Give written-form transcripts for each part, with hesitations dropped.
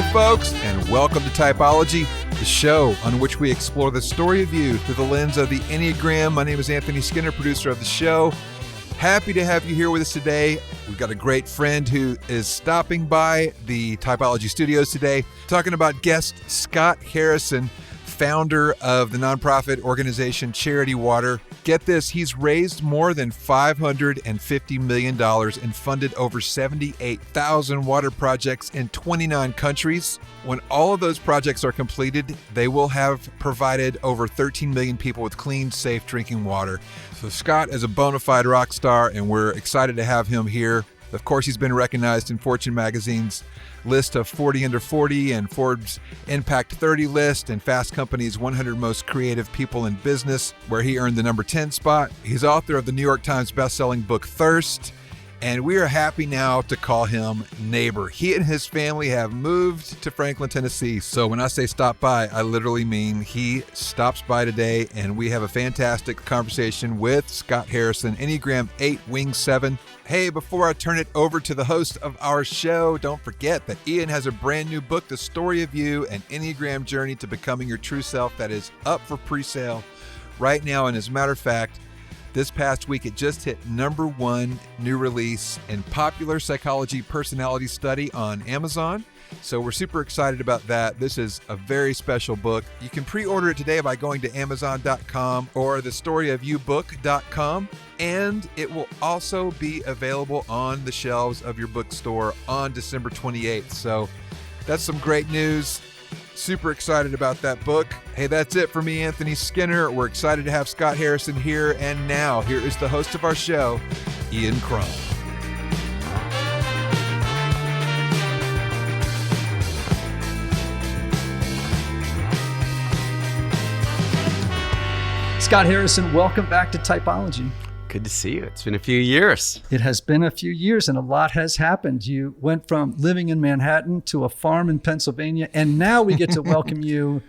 you, folks, and welcome to Typology, the show on which we explore the story of you through the lens of the Enneagram. My name is Anthony Skinner, producer of the show. Happy to have you here with us today. We've got a great friend who is stopping by the Typology studios today, talking about guest Scott Harrison, founder of the nonprofit organization Charity Water. Get this, he's raised more than $550 million and funded over 78,000 water projects in 29 countries. When all of those projects are completed, they will have provided over 13 million people with clean, safe drinking water. So Scott is a bona fide rock star, and we're excited to have him here. Of course, he's been recognized in Fortune magazine's list of 40 under 40 and Forbes Impact 30 list and Fast Company's 100 most creative people in business, where he earned the number 10 spot. He's author of the New York Times bestselling book Thirst, and we are happy now to call him neighbor. He and his family have moved to Franklin, Tennessee. So when I say stop by, I literally mean he stops by today, and we have a fantastic conversation with Scott Harrison, Enneagram 8, Wing 7. Hey, before I turn it over to the host of our show, don't forget that Ian has a brand new book, The Story of You, an Enneagram Journey to Becoming Your True Self, that is up for pre-sale right now. And as a matter of fact, this past week, it just hit #1 new release in Popular Psychology Personality Study on Amazon. So we're super excited about that. This is a very special book. You can pre-order it today by going to Amazon.com or thestoryofyoubook.com. And it will also be available on the shelves of your bookstore on December 28th. So that's some great news. Super excited about that book. Hey, that's it for me, Anthony Skinner. We're excited to have Scott Harrison here. And now, here is the host of our show, Ian Cron. Scott Harrison, welcome back to Typology. Good to see you. It's been a few years. It has been a few years, and a lot has happened. You went from living in Manhattan to a farm in Pennsylvania, and now we get to welcome you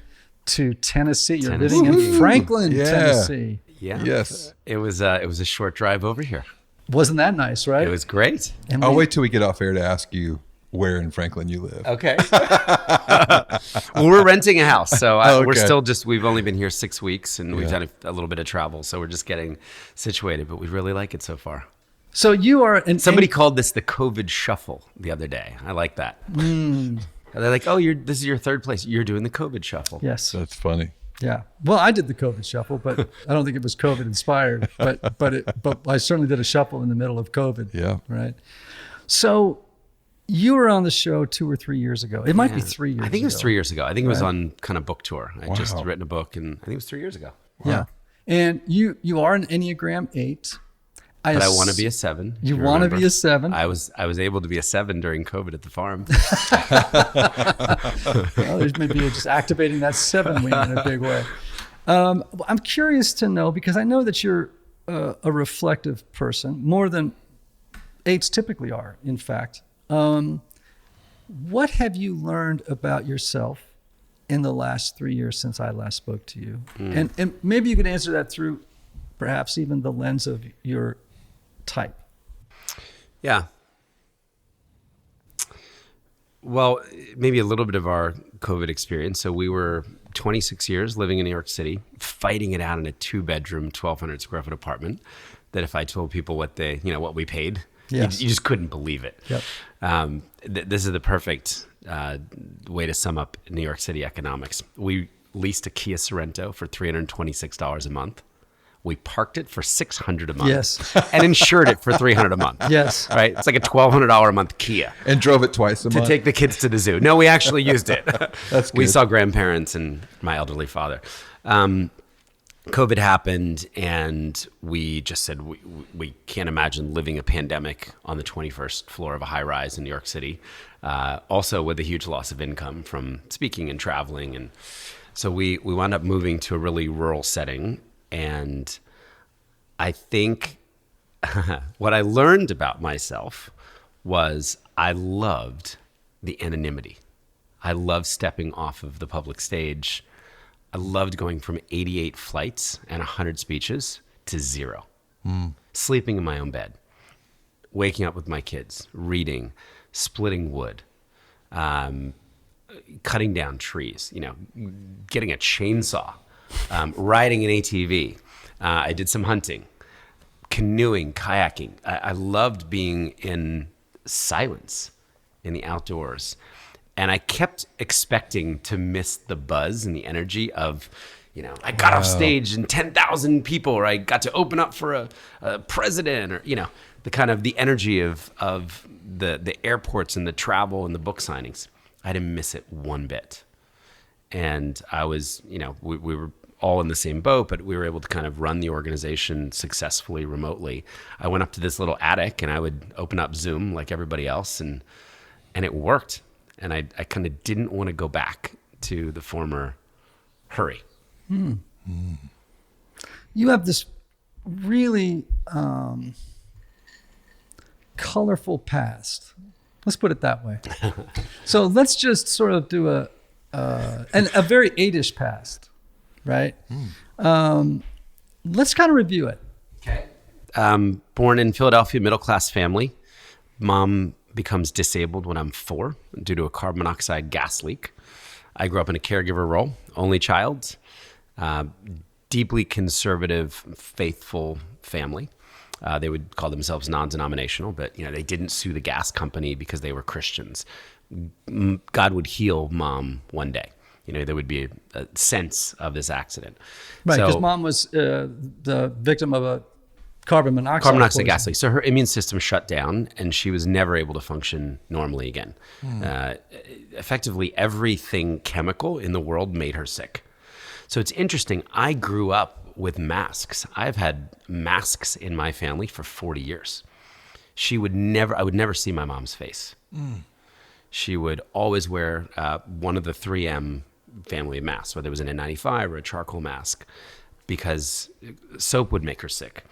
to Tennessee. You're living in Franklin, Tennessee. Yeah. Yes. It was a short drive over here. Wasn't that nice, right? It was great. And I'll wait till we get off air to ask you where in Franklin you live. Okay. Well, we're renting a house, so we're Okay. still we've only been here 6 weeks, and we've done a little bit of travel, so we're just getting situated, but we really like it so far. So you are Somebody called this the COVID shuffle the other day. I like that. They're like, oh, this is your third place. You're doing the COVID shuffle. Yes. That's funny. Yeah. Well, I did the COVID shuffle, but I don't think it was COVID inspired. But I certainly did a shuffle in the middle of COVID. Yeah. Right. So you were on the show 2 or 3 years ago. It might be 3 years ago. I think it was 3 years ago. I think it was on kind of book tour. I Wow. just written a book, and I think it was 3 years ago. Yeah. And you are an Enneagram 8. But I want to be a 7. You want to be a 7. I was able to be a 7 during COVID at the farm. Well, there's maybe you're just activating that 7 wing in a big way. I'm curious to know, because I know that you're a reflective person, more than 8s typically are, in fact. What have you learned about yourself in the last 3 years since I last spoke to you? And maybe you could answer that through perhaps even the lens of your type. Yeah. Well, maybe a little bit of our COVID experience. So we were 26 years living in New York City, fighting it out in a 2-bedroom, 1,200 square foot apartment that if I told people what we paid, Yes. you just couldn't believe it. Yep. This is the perfect way to sum up New York City economics. We leased a Kia Sorento for $326 a month. We parked it for $600 a month. Yes. And insured it for $300 a month. Yes. Right? It's like a $1,200 a month Kia. And drove it twice a month. To take the kids to the zoo. No, we actually used it. That's good. We saw grandparents and my elderly father. COVID happened, and we just said we can't imagine living a pandemic on the 21st floor of a high rise in New York City. Also with a huge loss of income from speaking and traveling. And so we wound up moving to a really rural setting. And I think what I learned about myself was I loved the anonymity. I loved stepping off of the public stage. I loved going from 88 flights and 100 speeches to 0. Sleeping in my own bed, waking up with my kids, reading, splitting wood, cutting down trees, getting a chainsaw, riding an ATV. I did some hunting, canoeing, kayaking. I loved being in silence in the outdoors. And I kept expecting to miss the buzz and the energy of, I got off stage and 10,000 people, or I got to open up for a president, or, the kind of the energy of the airports and the travel and the book signings. I didn't miss it one bit. And I was, we were all in the same boat, but we were able to kind of run the organization successfully remotely. I went up to this little attic and I would open up Zoom like everybody else, and it worked. And I kind of didn't want to go back to the former hurry. You have this really colorful past. Let's put it that way. So let's just sort of do a very 8-ish past, right? Let's kind of review it. Okay. Born in Philadelphia, middle-class family. Mom becomes disabled when I'm 4 due to a carbon monoxide gas leak. I grew up in a caregiver role, only child, deeply conservative, faithful family. They would call themselves non-denominational, but they didn't sue the gas company because they were Christians. God would heal Mom one day. There would be a sense of this accident. Right, because Mom was the victim of a carbon monoxide gas leak. So her immune system shut down and she was never able to function normally again. Effectively, everything chemical in the world made her sick. So it's interesting. I grew up with masks. I've had masks in my family for 40 years. I would never see my mom's face. She would always wear one of the 3M family of masks, whether it was an N95 or a charcoal mask, because soap would make her sick.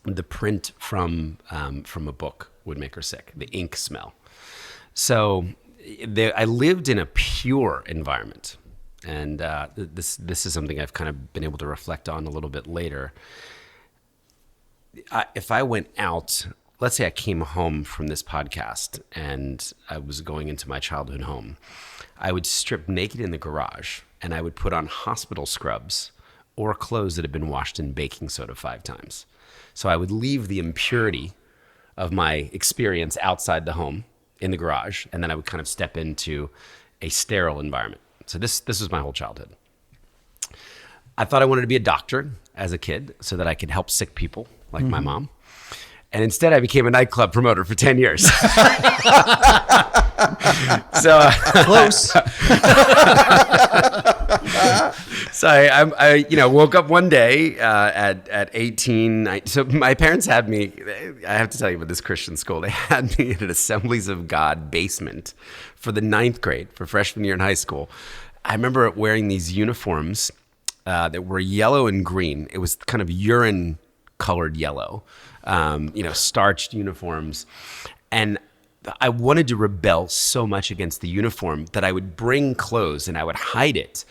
The print from a book would make her sick, the ink smell. So I lived in a pure environment. And this is something I've kind of been able to reflect on a little bit later. If I went out, let's say I came home from this podcast and I was going into my childhood home, I would strip naked in the garage and I would put on hospital scrubs or clothes that had been washed in baking soda 5 times. So I would leave the impurity of my experience outside the home in the garage, and then I would kind of step into a sterile environment. So this was my whole childhood. I thought I wanted to be a doctor as a kid so that I could help sick people like my mom. And instead I became a nightclub promoter for 10 years. So close. So I woke up one day at 18. So my parents had me, I have to tell you about this Christian school. They had me in an Assemblies of God basement for the 9th grade, for freshman year in high school. I remember wearing these uniforms that were yellow and green. It was kind of urine colored yellow, starched uniforms. And I wanted to rebel so much against the uniform that I would bring clothes and I would hide it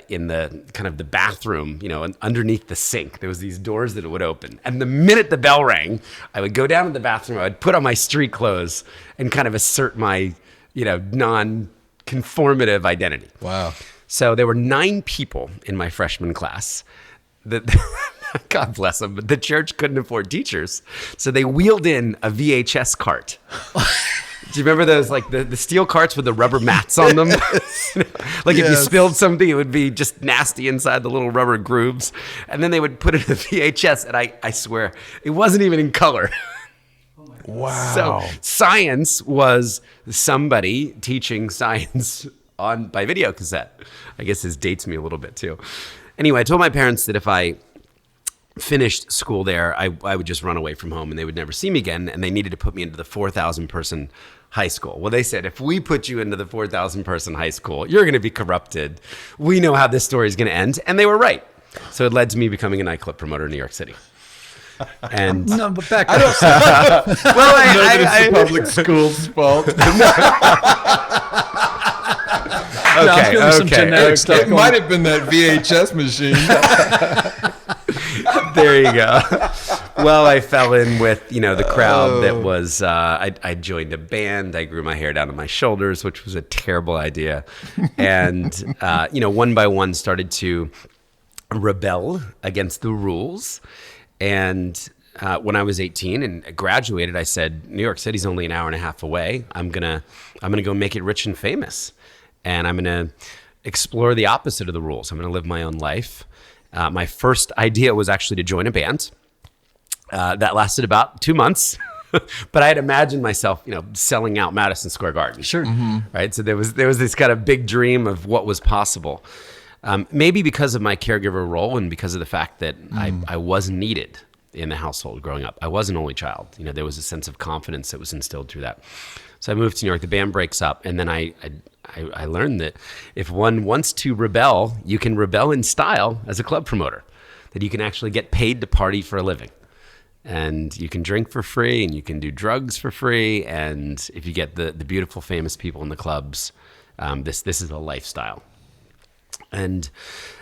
in the kind of the bathroom, underneath the sink. There was these doors that would open. And the minute the bell rang, I would go down to the bathroom, I would put on my street clothes and kind of assert my, non-conformative identity. Wow. So there were 9 people in my freshman class that, God bless them, but the church couldn't afford teachers. So they wheeled in a VHS cart. Do you remember those, like the steel carts with the rubber mats on them? If you spilled something, it would be just nasty inside the little rubber grooves. And then they would put it in a VHS, and I swear, it wasn't even in color. Wow. So science was somebody teaching science by video cassette. I guess this dates me a little bit too. Anyway, I told my parents that if I finished school there, I would just run away from home and they would never see me again, and they needed to put me into the 4,000 person high school. Well, they said, if we put you into the 4,000 person high school, you're going to be corrupted. We know how this story is going to end. And they were right. So it led to me becoming a nightclub promoter in New York City. And no, but back I don't well, it's the public school's fault. Okay. It might have been that VHS machine. There you go. Well, I fell in with, the crowd that was, I joined a band. I grew my hair down to my shoulders, which was a terrible idea. And, one by one started to rebel against the rules. And when I was 18 and graduated, I said, New York City's only an hour and a half away. I'm gonna go make it rich and famous. And I'm gonna explore the opposite of the rules. I'm gonna live my own life. My first idea was actually to join a band. That lasted about 2 months, but I had imagined myself, selling out Madison Square Garden. Sure. Right. So there was this kind of big dream of what was possible. Maybe because of my caregiver role and because of the fact that I was needed in the household growing up. I was an only child. There was a sense of confidence that was instilled through that. So I moved to New York. The band breaks up, and then I learned that if one wants to rebel, you can rebel in style as a club promoter. That you can actually get paid to party for a living. And you can drink for free, and you can do drugs for free. And if you get the beautiful, famous people in the clubs, this is a lifestyle. And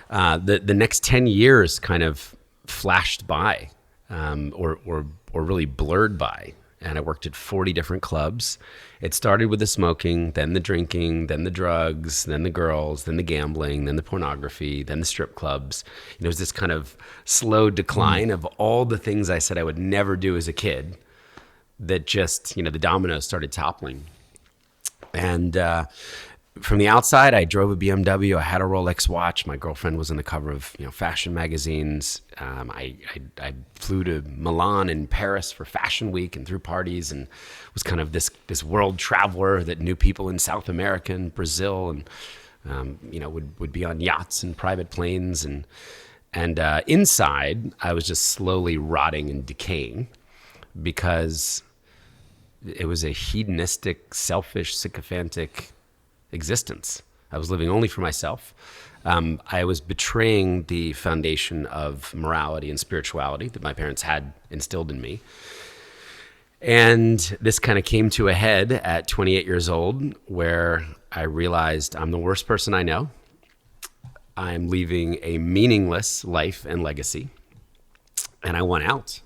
the next 10 years kind of flashed by, or really blurred by. And I worked at 40 different clubs. It started with the smoking, then the drinking, then the drugs, then the girls, then the gambling, then the pornography, then the strip clubs. It was this kind of slow decline of all the things I said I would never do as a kid that just, the dominoes started toppling. And from the outside, I drove a BMW. I had a Rolex watch. My girlfriend was on the cover of fashion magazines. I flew to Milan and Paris for Fashion Week and threw parties and was kind of this world traveler that knew people in South America and Brazil and would be on yachts and private planes and inside I was just slowly rotting and decaying because it was a hedonistic, selfish, sycophantic existence. I was living only for myself. I was betraying the foundation of morality and spirituality that my parents had instilled in me. And this kind of came to a head at 28 years old, where I realized I'm the worst person I know. I'm leaving a meaningless life and legacy, and I want out.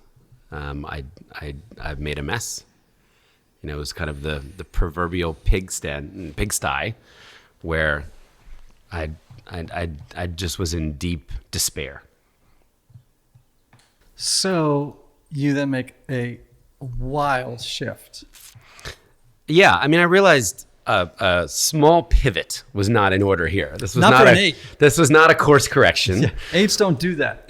I've made a mess. It was kind of the proverbial pigsty, where I just was in deep despair. So you then make a wild shift. Yeah, I realized a small pivot was not in order here. This was This was not a course correction. Yeah, apes don't do that.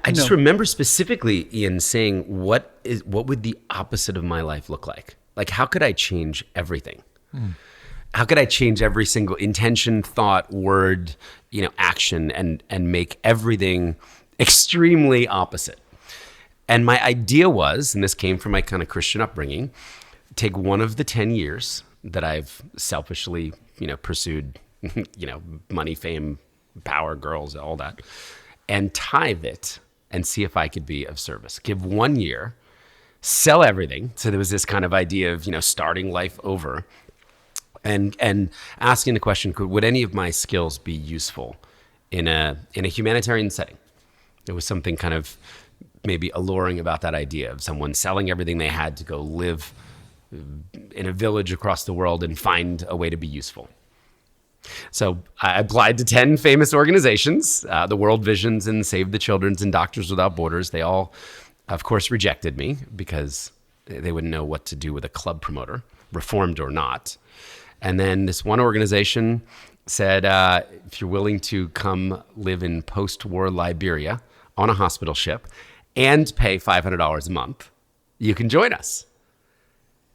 I just remember specifically Ian saying, what would the opposite of my life look like? Like, how could I change everything? How could I change every single intention, thought, word, action, and make everything extremely opposite? And my idea was, and this came from my kind of Christian upbringing, take one of the 10 years that I've selfishly, pursued, money, fame, power, girls, all that, and tithe it and see if I could be of service. Give 1 year, sell everything. So there was this kind of idea of, starting life over and asking the question, would any of my skills be useful in a humanitarian setting? There was something kind of maybe alluring about that idea of someone selling everything they had to go live in a village across the world and find a way to be useful. So I applied to 10 famous organizations, the World Visions and Save the Children's and Doctors Without Borders. They all, of course, rejected me because they wouldn't know what to do with a club promoter, reformed or not. And then this one organization said, if you're willing to come live in post-war Liberia on a hospital ship and pay $500 a month, you can join us.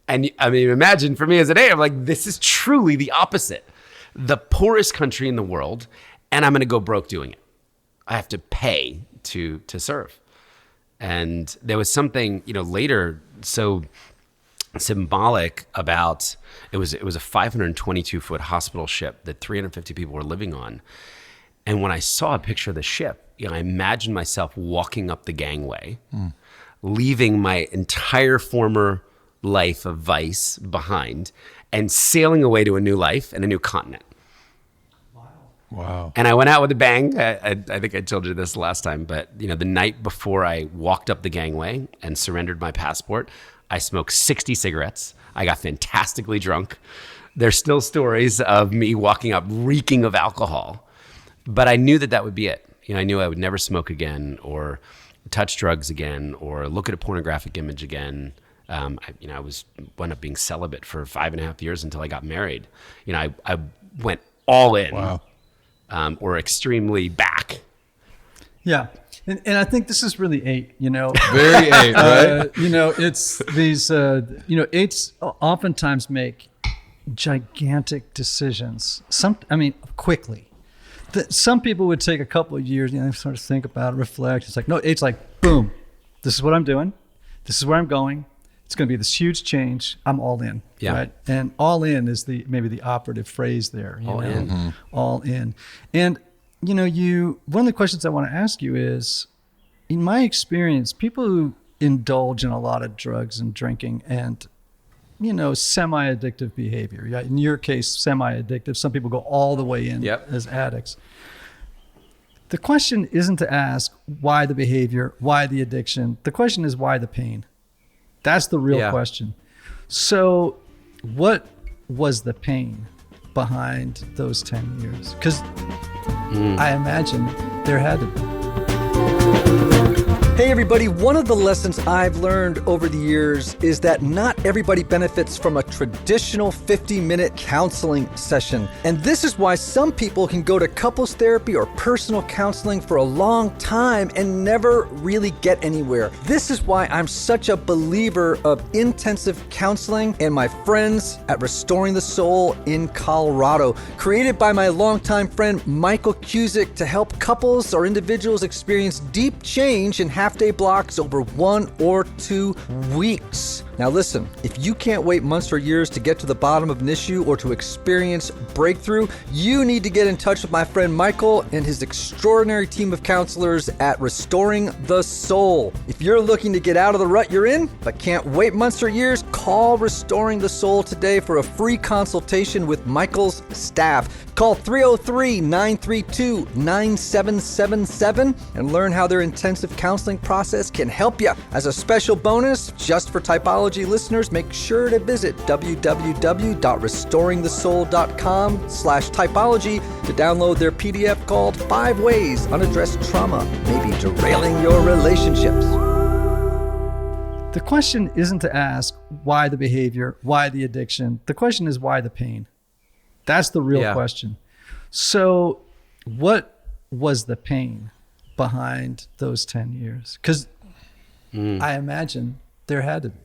And imagine for me as an A, I'm like, this is truly the opposite. The poorest country in the world, and I'm going to go broke doing it. I have to pay to serve. And there was something, later so symbolic about, it was a 522-foot hospital ship that 350 people were living on. And when I saw a picture of the ship, I imagined myself walking up the gangway, leaving my entire former life of vice behind and sailing away to a new life and a new continent. Wow. Wow. And I went out with a bang. I think I told you this last time, but the night before I walked up the gangway and surrendered my passport, I smoked 60 cigarettes. I got fantastically drunk. There's still stories of me walking up reeking of alcohol, but I knew that would be it. I knew I would never smoke again or touch drugs again or look at a pornographic image again. I wound up being celibate for 5.5 years until I got married. I went all in. Wow. Or extremely back. Yeah. And I think this is really 8, Very 8, right? It's these, 8s oftentimes make gigantic decisions. Quickly. Some people would take a couple of years, sort of think about it, reflect. It's like, no, 8's like, boom, this is what I'm doing. This is where I'm going. It's going to be this huge change. I'm all in. Yeah. Right. And all in is maybe the operative phrase there. All in. Mm-hmm. All in. And, one of the questions I want to ask you is, in my experience, people who indulge in a lot of drugs and drinking and, semi-addictive behavior. Yeah. In your case, semi-addictive. Some people go all the way in as addicts. The question isn't to ask why the behavior, why the addiction. The question is why the pain. That's the real question. So what was the pain behind those 10 years? Because I imagine there had to be. Hey everybody, one of the lessons I've learned over the years is that not everybody benefits from a traditional 50-minute counseling session. And this is why some people can go to couples therapy or personal counseling for a long time and never really get anywhere. This is why I'm such a believer of intensive counseling and my friends at Restoring the Soul in Colorado, created by my longtime friend Michael Cusick to help couples or individuals experience deep change in half-day blocks over 1 or 2 weeks. Now listen, if you can't wait months or years to get to the bottom of an issue or to experience breakthrough, you need to get in touch with my friend Michael and his extraordinary team of counselors at Restoring the Soul. If you're looking to get out of the rut you're in, but can't wait months or years, call Restoring the Soul today for a free consultation with Michael's staff. Call 303-932-9777 and learn how their intensive counseling process can help you. As a special bonus, just for Typology listeners, make sure to visit www.restoringthesoul.com/typology to download their PDF called 5 Ways Unaddressed Trauma May Be Derailing Your Relationships. The question isn't to ask why the behavior, why the addiction. The question is why the pain. That's the real question. So what was the pain behind those 10 years? Because I imagine there had to be.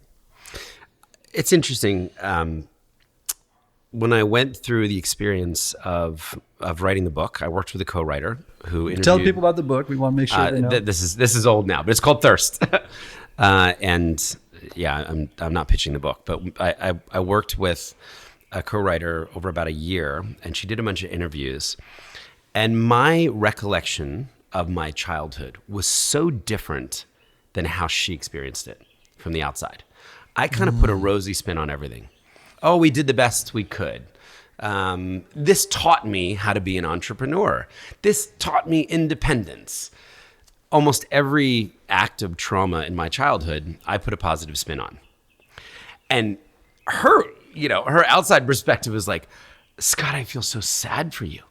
It's interesting. When I went through the experience of writing the book, I worked with a co-writer who interviewed. Tell people about the book. We want to make sure they know. This is old now, but it's called Thirst. And I'm not pitching the book, but I worked with a co-writer over about a year, and she did a bunch of interviews. And my recollection of my childhood was so different than how she experienced it from the outside. I kind of put a rosy spin on everything. Oh, we did the best we could. This taught me how to be an entrepreneur. This taught me independence. Almost every act of trauma in my childhood, I put a positive spin on. And her outside perspective was like, Scott, I feel so sad for you.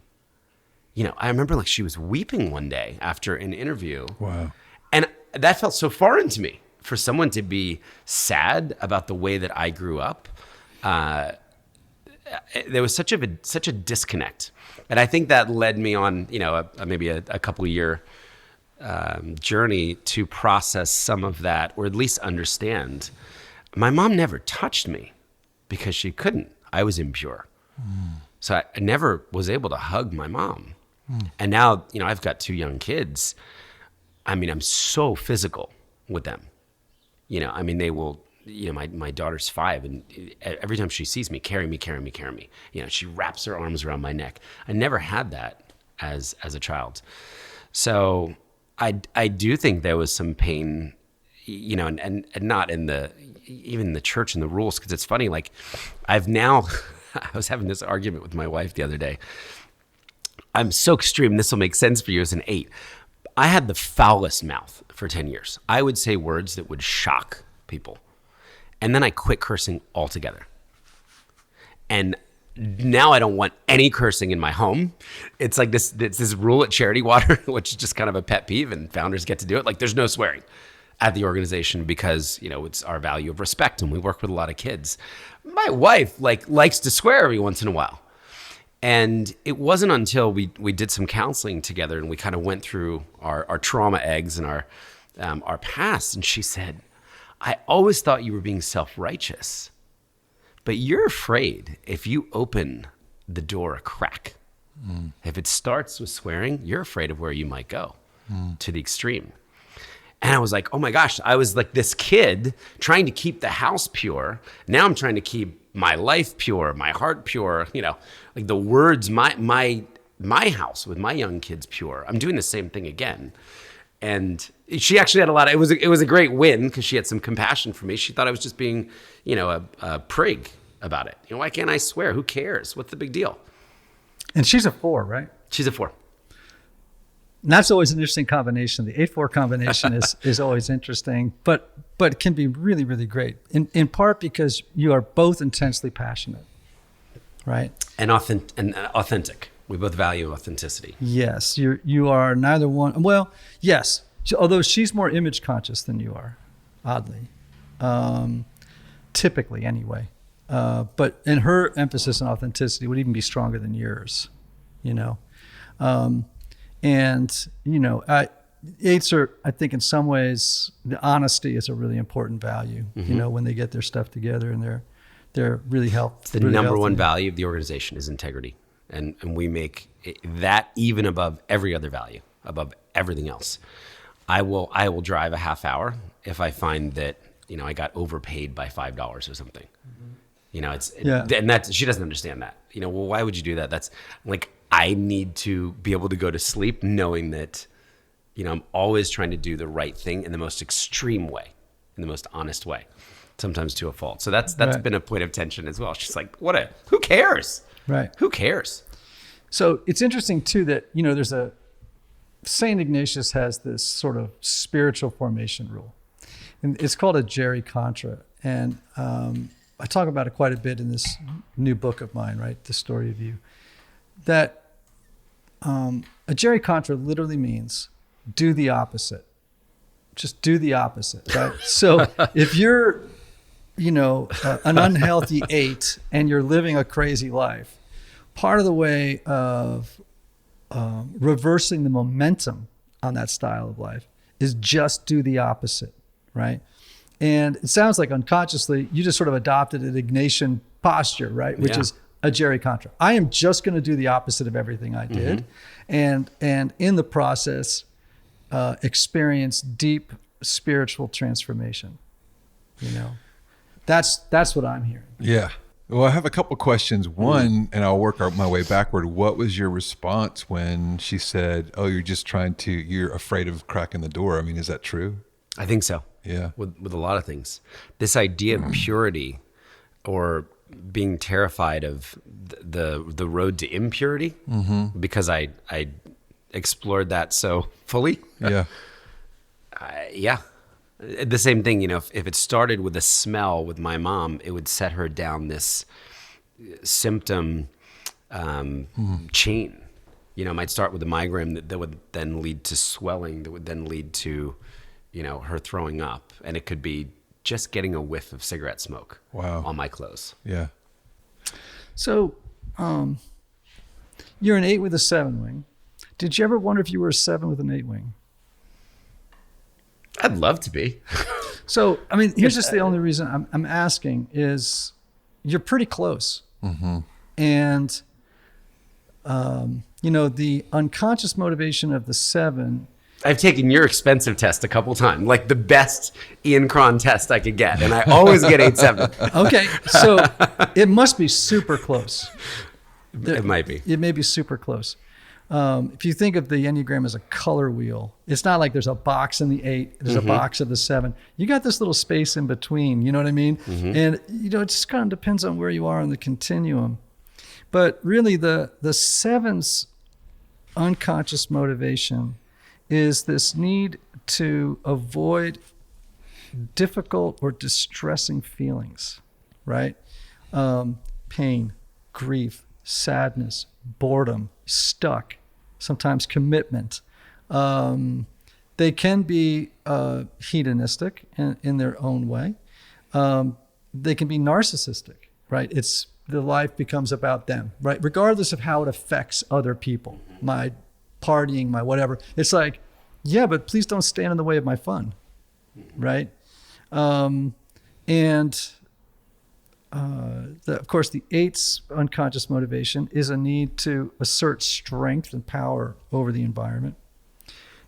I remember she was weeping one day after an interview. Wow. And that felt so foreign to me. For someone to be sad about the way that I grew up, there was such a disconnect. And I think that led me on, maybe a couple year journey to process some of that, or at least understand. My mom never touched me because she couldn't. I was impure. So I never was able to hug my mom. And now, I've got 2 young kids. I'm so physical with them. They will, my daughter's 5, and every time she sees me, carry me. She wraps her arms around my neck. I never had that as a child. So I do think there was some pain, and not in even the church and the rules, because it's funny, I was having this argument with my wife the other day. I'm so extreme. This will make sense for you as an 8. I had the foulest mouth for 10 years. I would say words that would shock people. And then I quit cursing altogether. And now I don't want any cursing in my home. It's like this rule at Charity Water, which is just kind of a pet peeve, and founders get to do it. Like, there's no swearing at the organization because, it's our value of respect, and we work with a lot of kids. My wife likes to swear every once in a while. And it wasn't until we did some counseling together and we kind of went through our trauma eggs and our past. And she said, I always thought you were being self-righteous, but you're afraid if you open the door a crack, if it starts with swearing, you're afraid of where you might go to the extreme. And I was like, oh my gosh, I was like this kid trying to keep the house pure. Now I'm trying to keep my life pure, my heart pure, like the words, my house with my young kids pure. I'm doing the same thing again. And she actually had it was a great win because she had some compassion for me. She thought I was just being, a prig about it. Why can't I swear? Who cares? What's the big deal? And she's a 4, right? She's a 4. And that's always an interesting combination. The 8-4 combination is always interesting, but it can be really, really great. In part because you are both intensely passionate, right? And authentic. We both value authenticity. Yes, you are neither one. Well, yes, although she's more image conscious than you are, oddly, typically anyway. But in her emphasis on authenticity would even be stronger than yours, And, 8s are, I think in some ways, the honesty is a really important value, when they get their stuff together and they're really helpful. The number one value of the organization is integrity. And we make that even above every other value, above everything else. I will drive a half hour if I find that, I got overpaid by $5 or something. And that she doesn't understand that. Well, why would you do that? That's like, I need to be able to go to sleep knowing that, I'm always trying to do the right thing in the most extreme way, in the most honest way, sometimes to a fault. So that's right. been a point of tension as well. She's like, who cares? Right. Who cares? So it's interesting too that, there's St. Ignatius has this sort of spiritual formation rule, and it's called a Jerry Contra. And I talk about it quite a bit in this new book of mine, right? The Story of You. That a Jerry Contra literally means do the opposite. Just do the opposite, right? So if you're, an unhealthy 8 and you're living a crazy life, part of the way of reversing the momentum on that style of life is just do the opposite, right? And it sounds like unconsciously you just sort of adopted an Ignatian posture, right? Which is a Jerry Contra. I am just going to do the opposite of everything I did, and in the process, experience deep spiritual transformation. That's what I'm hearing. Yeah. Well, I have a couple questions. One, and I'll work my way backward. What was your response when she said, "Oh, you're afraid of cracking the door"? I mean, is that true? I think so. Yeah. With a lot of things, this idea of purity, or being terrified of the road to impurity, because I explored that so fully. Yeah. Yeah. The same thing, if it started with a smell with my mom, it would set her down this symptom chain. It might start with a migraine that would then lead to swelling, that would then lead to, her throwing up. And it could be just getting a whiff of cigarette smoke on my clothes. Yeah. So you're an 8 with a 7 wing. Did you ever wonder if you were a 7 with an 8 wing? I'd love to be. So, I mean, here's just the only reason I'm asking is you're pretty close. And, the unconscious motivation of the 7. I've taken your expensive test a couple times, like the best Ian Cron test I could get. And I always get 8-7. Okay. So it must be super close. It might be. It may be super close. If you think of the Enneagram as a color wheel, it's not like there's a box in the 8, there's a box of the 7. You got this little space in between, you know what I mean? And, it just kind of depends on where you are on the continuum. But really the 7's unconscious motivation is this need to avoid difficult or distressing feelings, right? Pain, grief, sadness, boredom, stuck, sometimes commitment. They can be hedonistic in their own way. They can be narcissistic, right? The life becomes about them, right? Regardless of how it affects other people, my partying, my whatever. It's like, yeah, but please don't stand in the way of my fun, right? Of course, the eight's unconscious motivation is a need to assert strength and power over the environment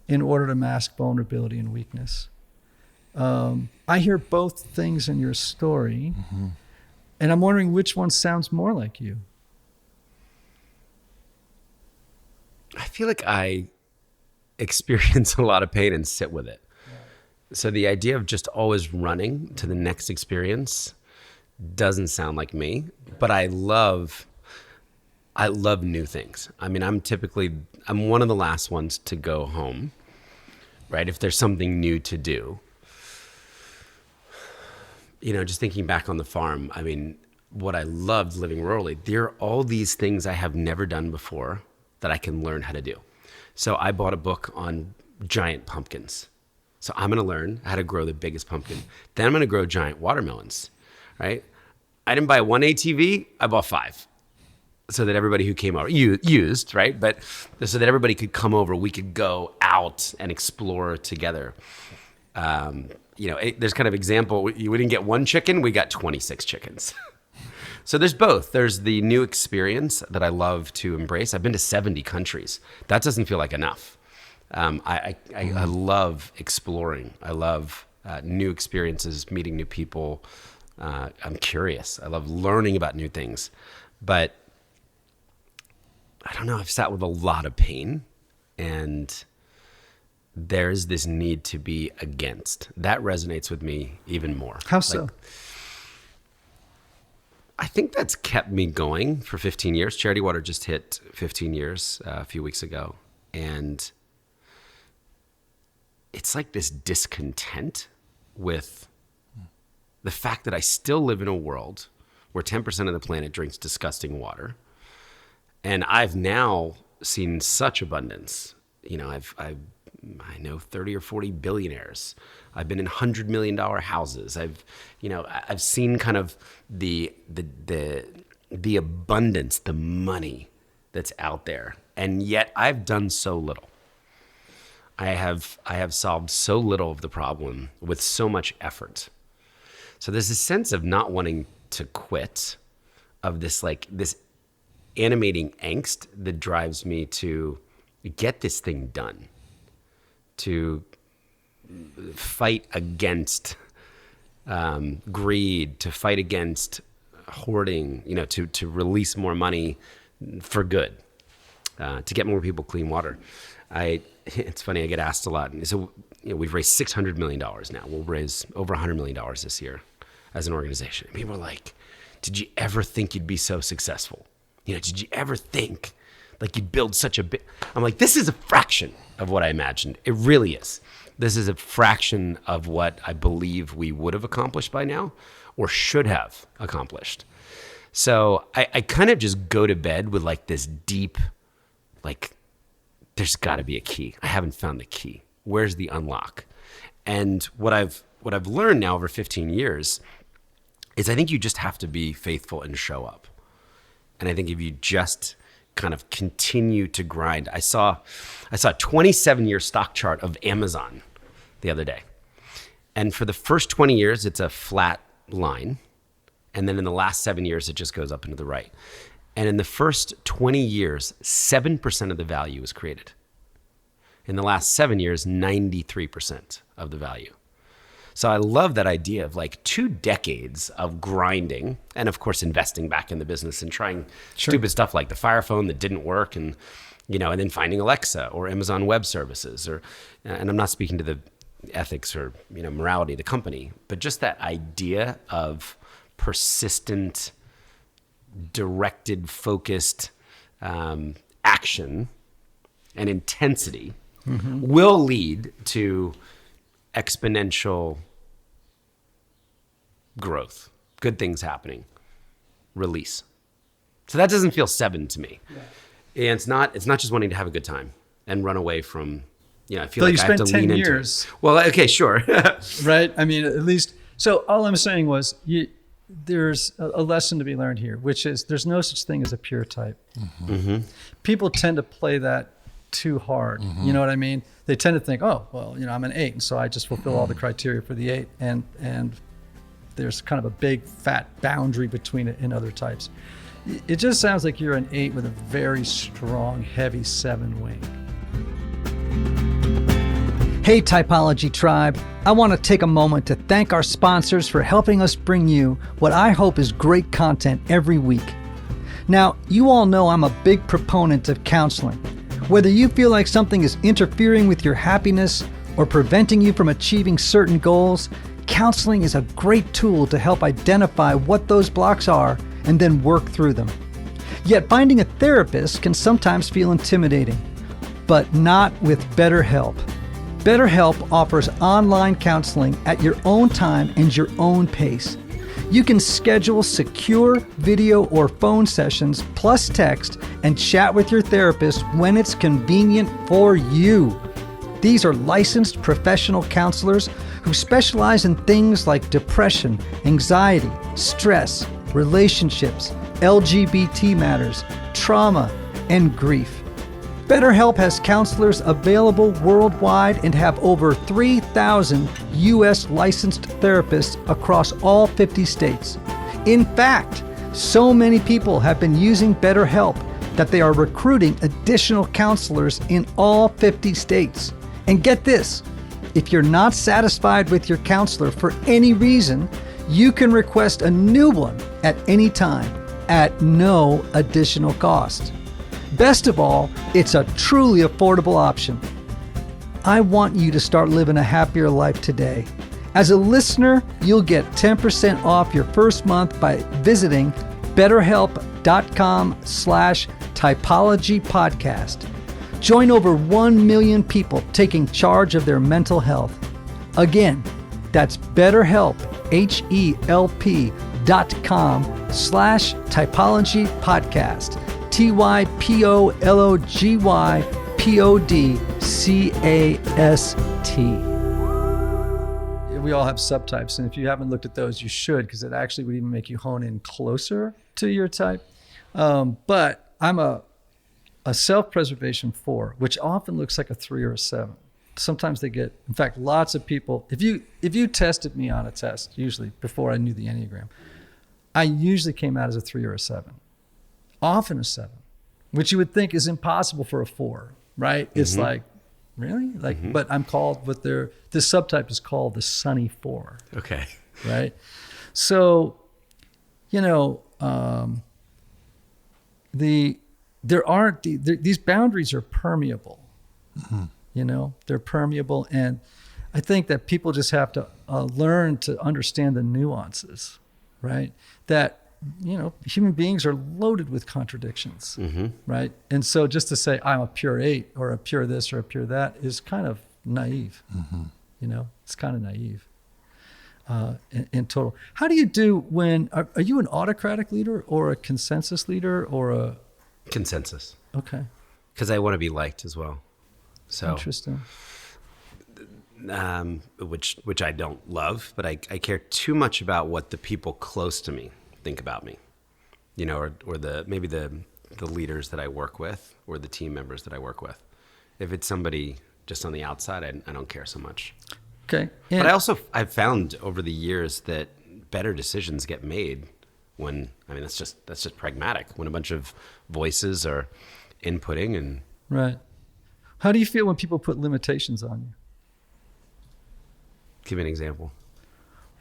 in order to mask vulnerability and weakness. I hear both things in your story, and I'm wondering which one sounds more like you. I feel like I experience a lot of pain and sit with it. So the idea of just always running to the next experience doesn't sound like me, but I love new things. I mean, I'm one of the last ones to go home, right? If there's something new to do. Just thinking back on the farm, I mean, what I loved living rurally, there are all these things I have never done before that I can learn how to do. So I bought a book on giant pumpkins. So I'm going to learn how to grow the biggest pumpkin. Then I'm going to grow giant watermelons, right? I didn't buy one ATV, I bought 5. So that everybody who came over, used, right? But so that everybody could come over, we could go out and explore together. There's kind of example, we didn't get 1 chicken, we got 26 chickens. So there's both. There's the new experience that I love to embrace. I've been to 70 countries. That doesn't feel like enough. I love exploring. I love new experiences, meeting new people. I'm curious. I love learning about new things. But I don't know, I've sat with a lot of pain, and there's this need to be against. That resonates with me even more. How so? I think that's kept me going for 15 years. Charity Water just hit 15 years a few weeks ago. And it's like this discontent with the fact that I still live in a world where 10% of the planet drinks disgusting water. And I've now seen such abundance. I know 30 or 40 billionaires. I've been in $100 million houses. I've seen kind of the abundance, the money that's out there. And yet I've done so little. I have solved so little of the problem with so much effort. So there's a sense of not wanting to quit, of this animating angst that drives me to get this thing done, to fight against greed, to fight against hoarding, to release more money for good, to get more people clean water. It's funny, I get asked a lot. So we've raised $600 million now. We'll raise over $100 million this year as an organization. And people are like, did you ever think you'd be so successful? Did you ever think you'd build such a big... I'm like, this is a fraction of what I imagined. It really is. This is a fraction of what I believe we would have accomplished by now, or should have accomplished. So I kind of just go to bed with this deep, there's got to be a key. I haven't found the key. Where's the unlock? And what I've learned now over 15 years is I think you just have to be faithful and show up. And I think if you just kind of continue to grind, I saw a 27-year stock chart of Amazon the other day. And for the first 20 years, it's a flat line. And then in the last 7 years, it just goes up into the right. And in the first 20 years, 7% of the value was created. In the last 7 years, 93% of the value. So I love that idea of 2 decades of grinding and, of course, investing back in the business and trying stupid stuff like the Fire Phone that didn't work, and and then finding Alexa or Amazon Web Services, and I'm not speaking to the ethics or morality of the company, but just that idea of persistent, directed, focused action and intensity will lead to exponential growth, good things happening, release. So that doesn't feel 7 to me. Yeah. And it's not just wanting to have a good time and run away from, I feel like I have to lean into it. Well, okay, sure. Right? I mean, at least, so all I'm saying was there's a lesson to be learned here, which is there's no such thing as a pure type. People tend to play that too hard. You know what I mean? They tend to think, oh, well, I'm an 8, and so I just fulfill all the criteria for the 8. And there's kind of a big fat boundary between it and other types. It just sounds like you're an 8 with a very strong, heavy 7 wing. Hey, Typology Tribe. I want to take a moment to thank our sponsors for helping us bring you what I hope is great content every week. Now, you all know I'm a big proponent of counseling. Whether you feel like something is interfering with your happiness or preventing you from achieving certain goals, counseling is a great tool to help identify what those blocks are and then work through them. Yet finding a therapist can sometimes feel intimidating, but not with BetterHelp. BetterHelp offers online counseling at your own time and your own pace. You can schedule secure video or phone sessions plus text and chat with your therapist when it's convenient for you. These are licensed professional counselors who specialize in things like depression, anxiety, stress, relationships, LGBT matters, trauma, and grief. BetterHelp has counselors available worldwide and have over 3,000 U.S. licensed therapists across all 50 states. In fact, so many people have been using BetterHelp that they are recruiting additional counselors in all 50 states. And get this, if you're not satisfied with your counselor for any reason, you can request a new one at any time at no additional cost. Best of all, it's a truly affordable option. I want you to start living a happier life today. As a listener, you'll get 10% off your first month by visiting betterhelp.com/typologypodcast. Join over 1 million people taking charge of their mental health. Again, that's BetterHelp, HELP.com/typologypodcast. TYPOLOGYPODCAST. We all have subtypes, and if you haven't looked at those, you should, because it actually would even make you hone in closer to your type. But I'm a self-preservation 4, which often looks like a 3 or a 7. Sometimes they get, in fact, lots of people, if you tested me on a test, usually before I knew the Enneagram, I usually came out as a 3 or a 7, often a 7, which you would think is impossible for a 4, right? It's like, really? But I'm called this subtype is called the Sunny 4. Okay. Right? So, these boundaries are permeable. They're permeable, and I think that people just have to learn to understand the nuances, right? That human beings are loaded with contradictions, right? And so just to say I'm a pure 8 or a pure this or a pure that is kind of naive. It's kind of naive in total. How do you do when are you an autocratic leader or a consensus leader or a consensus? Okay. Because I want to be liked as well. So interesting. Which I don't love, but I care too much about what the people close to me think about me, or maybe the leaders that I work with or the team members that I work with. If it's somebody just on the outside, I don't care so much. Okay. But I've found over the years that better decisions get made when, that's just pragmatic, when a bunch of voices are inputting and. Right. How do you feel when people put limitations on you? Give me an example.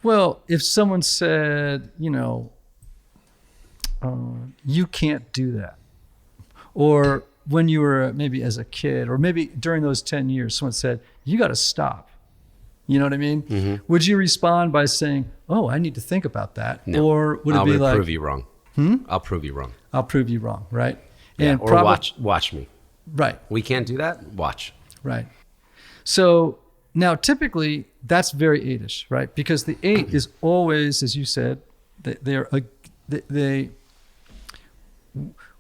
Well, if someone said, you can't do that. Or when you were maybe as a kid, or maybe during those 10 years, someone said, you got to stop. You know what I mean? Would you respond by saying, oh, I need to think about that? No. Or would it be like, prove you wrong. I'll prove you wrong. I'll prove you wrong, right? Yeah, And or watch me. Right. We can't do that. Watch. Right. So now typically that's very 8-ish, right? Because the 8 is always, as you said,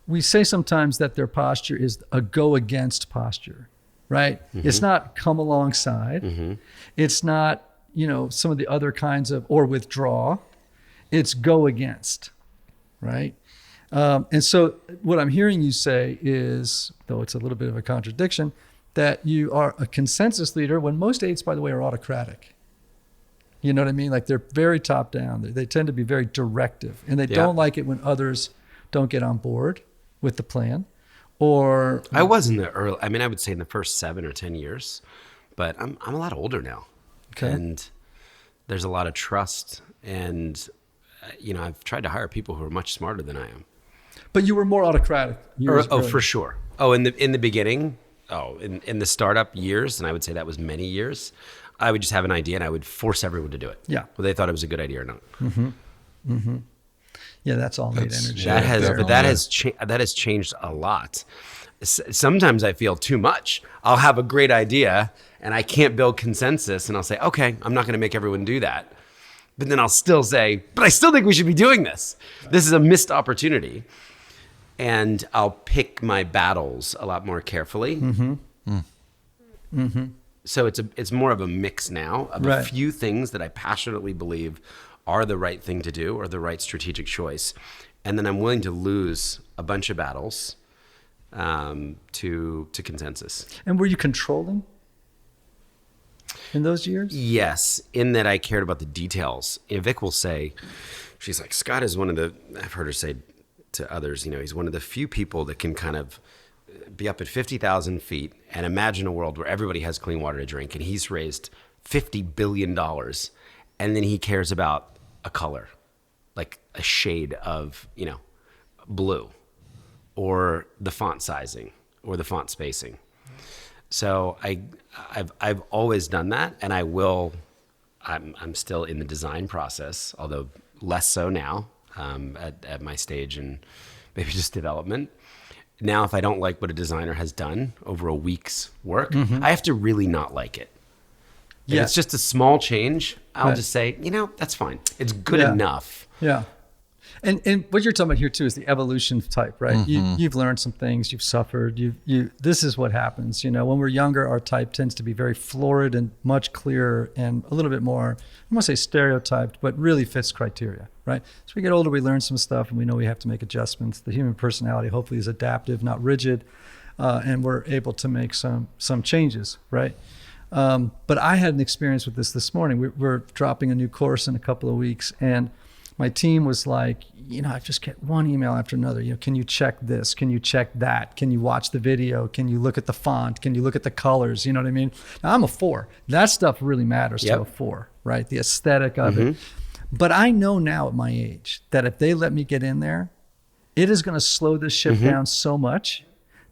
we say sometimes that their posture is a go against posture, right? It's not come alongside. It's not, some of the other kinds of, or withdraw. It's go against, right? And so what I'm hearing you say is, though it's a little bit of a contradiction, that you are a consensus leader when most 8s, by the way, are autocratic. You know what I mean? Like they're very top down. They tend to be very directive, and they don't like it when others don't get on board with the plan. Or I was in the early, I would say in the first 7 or 10 years, but I'm a lot older now. Okay. And there's a lot of trust, and I've tried to hire people who are much smarter than I am. But you were more autocratic. For sure. Oh, in the beginning, in the startup years, and I would say that was many years, I would just have an idea and I would force everyone to do it. Yeah. Whether they thought it was a good idea or not. Yeah, that's all made energy. That has changed a lot. Sometimes I feel too much. I'll have a great idea and I can't build consensus, and I'll say, okay, I'm not going to make everyone do that. But then I'll still say, but I still think we should be doing this. This is a missed opportunity. And I'll pick my battles a lot more carefully. So it's more of a mix now of a few things that I passionately believe are the right thing to do or the right strategic choice. And then I'm willing to lose a bunch of battles to consensus. And were you controlling in those years? Yes, in that I cared about the details. Vic will say, she's like, Scott is one of the, I've heard her say to others, he's one of the few people that can kind of be up at 50,000 feet and imagine a world where everybody has clean water to drink. And he's raised $50 billion. And then he cares about a color, like a shade of, blue, or the font sizing or the font spacing. So I've always done that, and I will. I'm still in the design process, although less so now at my stage and maybe just development. Now, if I don't like what a designer has done over a week's work, I have to really not like it. If it's just a small change, I'll just say, that's fine. It's good enough. Yeah. And what you're talking about here too is the evolution type, right? You've learned some things, you've suffered, this is what happens. When we're younger, our type tends to be very florid and much clearer and a little bit more, I won't say stereotyped, but really fits criteria, right? So we get older, we learn some stuff and we know we have to make adjustments. The human personality hopefully is adaptive, not rigid, and we're able to make some changes, right? But I had an experience with this morning. We're dropping a new course in a couple of weeks, and my team was like, I just get one email after another. Can you check this? Can you check that? Can you watch the video? Can you look at the font? Can you look at the colors? You know what I mean? Now, I'm a 4. That stuff really matters to a 4, right? The aesthetic of it. But I know now at my age that if they let me get in there, it is going to slow this ship down so much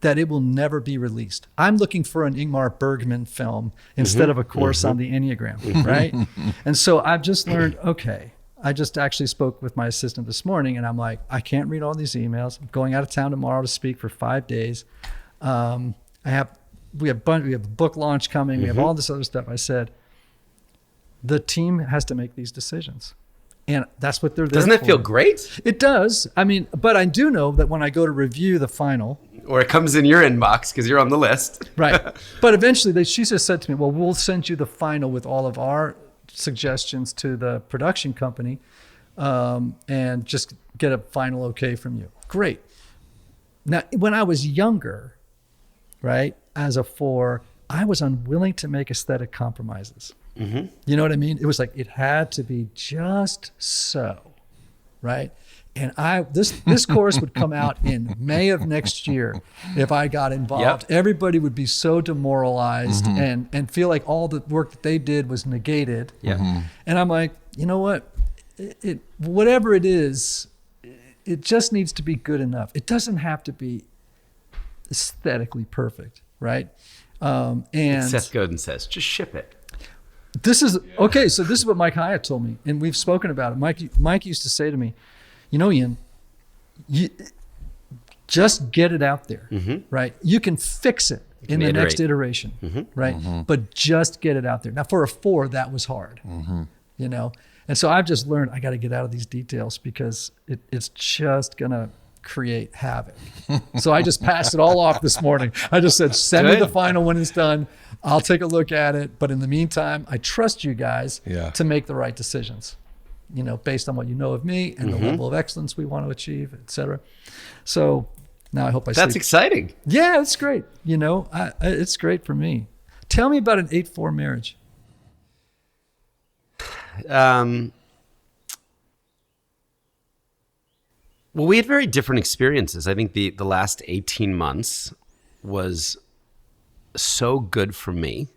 that it will never be released. I'm looking for an Ingmar Bergman film instead of a course on the Enneagram, right? And so I've just learned, okay, I just actually spoke with my assistant this morning, and I'm like, I can't read all these emails. I'm going out of town tomorrow to speak for 5 days. We have a book launch coming. We have all this other stuff. I said, the team has to make these decisions. And that's what they're there Doesn't that for. feel great? It does. But I do know that when I go to review the final, or it comes in your inbox because you're on the list. Right. But eventually she just said to me, well, we'll send you the final with all of our suggestions to the production company and just get a final okay from you. Great. Now, when I was younger, right, as a 4, I was unwilling to make aesthetic compromises. You know what I mean? It was like it had to be just so, right? And this course would come out in May of next year if I got involved. Everybody would be so demoralized and feel like all the work that they did was negated. And I'm like, you know what? Whatever it is, it just needs to be good enough. It doesn't have to be aesthetically perfect, right? And Seth Godin says, just ship it. This is okay. So this is what Mike Hyatt told me, and we've spoken about it. Mike used to say to me, Ian, Just get it out there, right? You can fix it in the next iteration, right? But just get it out there. Now, for a 4, that was hard, you know? And so I've just learned I got to get out of these details because it's just going to create havoc. So I just passed it all off this morning. I just said, send me the final when it's done. I'll take a look at it. But in the meantime, I trust you guys to make the right decisions, you know, based on what you know of me and the level of excellence we want to achieve, et cetera. So now I hope I sleep. That's exciting. Yeah, it's great. You know, it's great for me. Tell me about an 8-4 marriage. Well, we had very different experiences. I think the last 18 months was so good for me.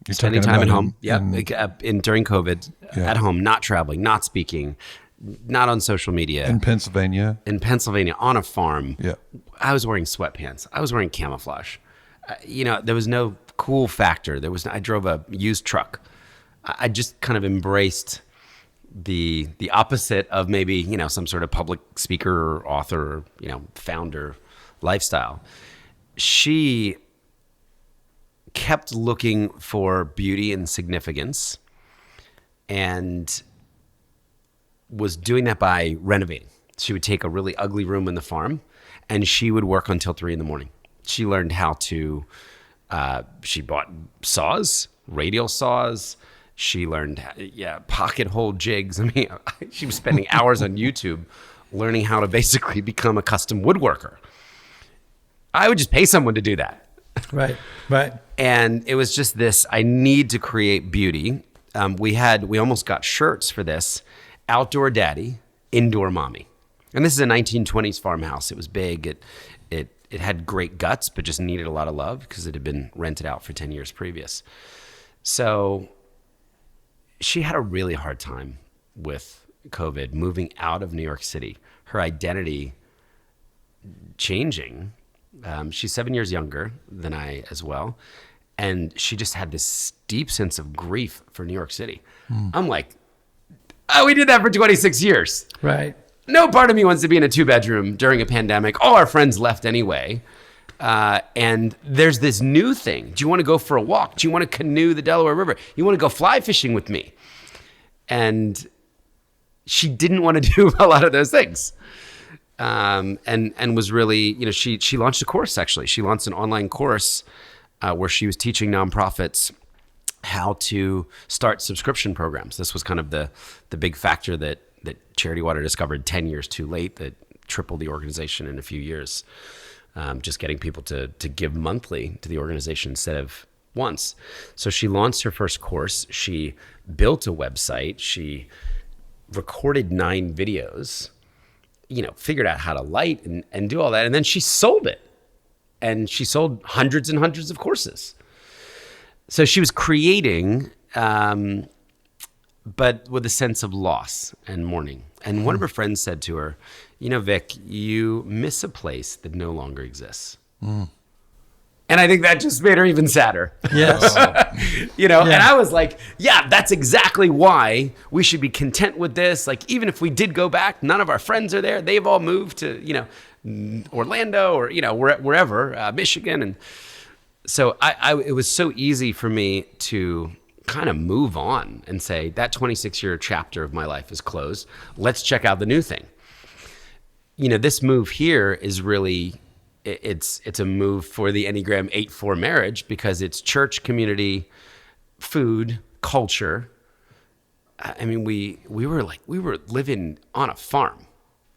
You're spending time at home. During COVID, at home, not traveling, not speaking, not on social media. In Pennsylvania, on a farm. Yeah. I was wearing sweatpants. I was wearing camouflage. You know, there was no cool factor. I drove a used truck. I just kind of embraced the opposite of maybe, you know, some sort of public speaker or author or, you know, founder lifestyle. She kept looking for beauty and significance and was doing that by renovating. She would take a really ugly room in the farm and she would work until 3 a.m. She learned how to, she bought saws, radial saws. She learned, pocket hole jigs. I mean, she was spending hours on YouTube learning how to basically become a custom woodworker. I would just pay someone to do that. Right. And it was just this, I need to create beauty. We almost got shirts for this. Outdoor daddy, indoor mommy. And this is a 1920s farmhouse. It was big. It had great guts, but just needed a lot of love because it had been rented out for 10 years previous. So she had a really hard time with COVID, moving out of New York City, her identity changing. She's 7 years younger than I as well. And she just had this deep sense of grief for New York City. I'm like, we did that for 26 years. Right. No part of me wants to be in a 2-bedroom during a pandemic. All our friends left anyway. And there's this new thing. Do you want to go for a walk? Do you want to canoe the Delaware River? You want to go fly fishing with me? And she didn't want to do a lot of those things. And was really, you know, she launched a course actually. She launched an online course where she was teaching nonprofits how to start subscription programs. This was kind of the big factor that Charity Water discovered 10 years too late that tripled the organization in a few years. Just getting people to give monthly to the organization instead of once. So she launched her first course. She built a website. She recorded 9 videos, you know, figured out how to light and do all that. And then she sold it. And she sold hundreds and hundreds of courses. So she was creating, but with a sense of loss and mourning. And one of her friends said to her, you know, Vic, you miss a place that no longer exists. And I think that just made her even sadder. Yes. You know, and I was like, yeah, that's exactly why we should be content with this. Like, even if we did go back, none of our friends are there. They've all moved to, you know, Orlando or, you know, wherever, Michigan. And so it was so easy for me to kind of move on and say that 26-year chapter of my life is closed. Let's check out the new thing. You know, this move here is really, it's a move for the Enneagram 8-4 marriage because it's church, community, food, culture. I mean, we were living on a farm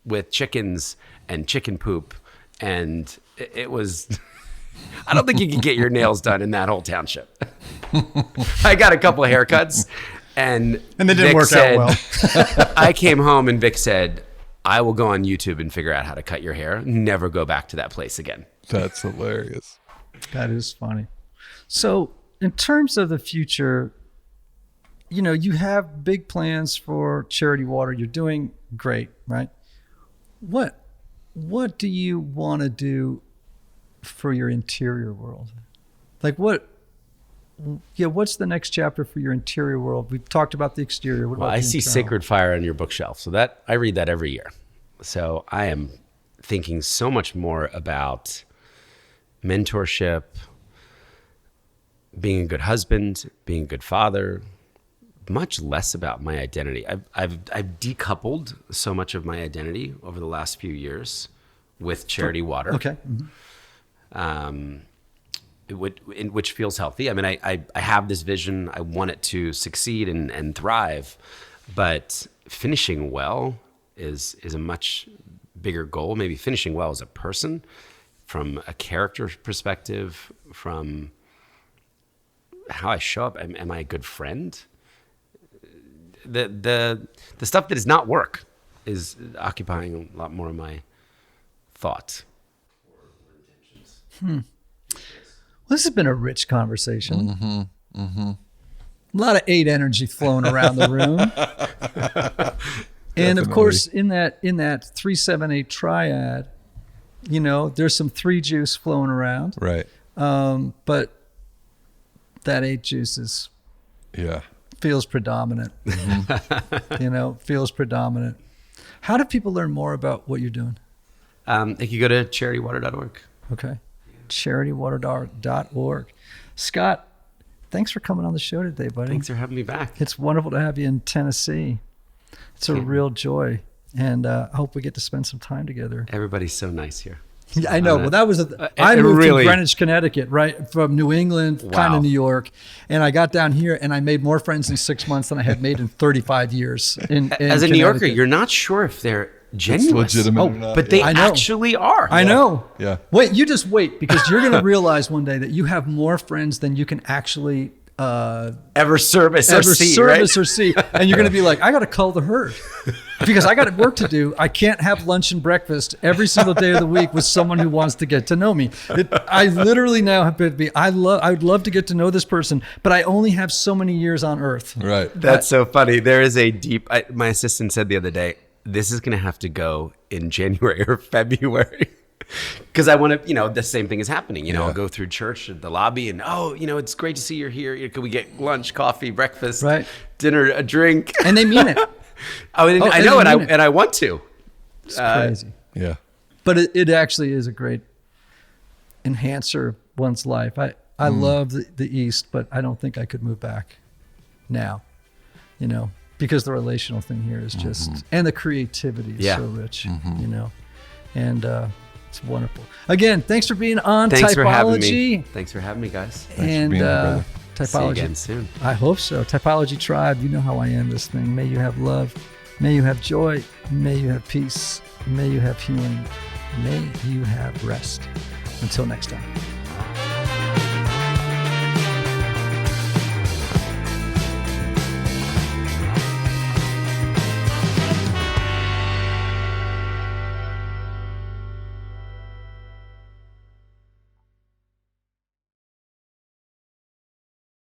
with chickens and chicken poop. And it was, I don't think you could get your nails done in that whole township. I got a couple of haircuts and they didn't work out well. I came home and Vic said, I will go on YouTube and figure out how to cut your hair. Never go back to that place again. That's hilarious. That is funny. So in terms of the future, you know, you have big plans for Charity Water. You're doing great, right? What do you want to do for your interior world? Like what's the next chapter for your interior world? We've talked about the exterior. What about I the see internal? Sacred Fire on your bookshelf. So that I read that every year. So I am thinking so much more about mentorship, being a good husband, being a good father, much less about my identity. I've decoupled so much of my identity over the last few years with Charity Water. Okay. Which feels healthy. I mean, I have this vision. I want it to succeed and thrive, but finishing well is a much bigger goal. Maybe finishing well as a person, from a character perspective, from how I show up. Am I a good friend? The stuff that is not work is occupying a lot more of my thoughts. Well, this has been a rich conversation. A lot of 8 energy flowing around the room. And of course, in that 3-7-8 triad, there's some 3 juice flowing around. Right. But that 8 juice feels predominant. Feels predominant. How do people learn more about what you're doing? They can go to charitywater.org. Okay. charitywater.org. Scott, thanks for coming on the show today, buddy. Thanks for having me back. It's wonderful to have you in Tennessee. It's a real joy. And I hope we get to spend some time together. Everybody's so nice here. Yeah, I know. Well, that was I moved to Greenwich, Connecticut, right from New England, kind of New York, and I got down here and I made more friends in 6 months than I had made in 35 years. As a New Yorker, you're not sure if they're genuine, legitimate or not. But they actually are. I know. Yeah. Wait, you just wait, because you're going to realize one day that you have more friends than you can actually ever service or see, and you're going to be like, I got to cull the herd because I got work to do. I can't have lunch and breakfast every single day of the week with someone who wants to get to know me. I literally now have to be. I would love to get to know this person, but I only have so many years on Earth. Right. That's so funny. There is a deep. My assistant said the other day, this is going to have to go in January or February. Because I want to, the same thing is happening. I'll go through church at the lobby and, it's great to see you're here. Could we get lunch, coffee, breakfast, dinner, a drink? And they mean it. I know, and I want to. It's crazy. Yeah. But it actually is a great enhancer one's life. I love the East, but I don't think I could move back now, because the relational thing here is just, and the creativity is so rich, and it's wonderful. Again, thanks for being on Thanks Typology. For having me. Thanks for having me, guys. And Typology. See you again soon. I hope so. Typology Tribe, you know how I end this thing. May you have love. May you have joy. May you have peace. May you have healing. May you have rest. Until next time.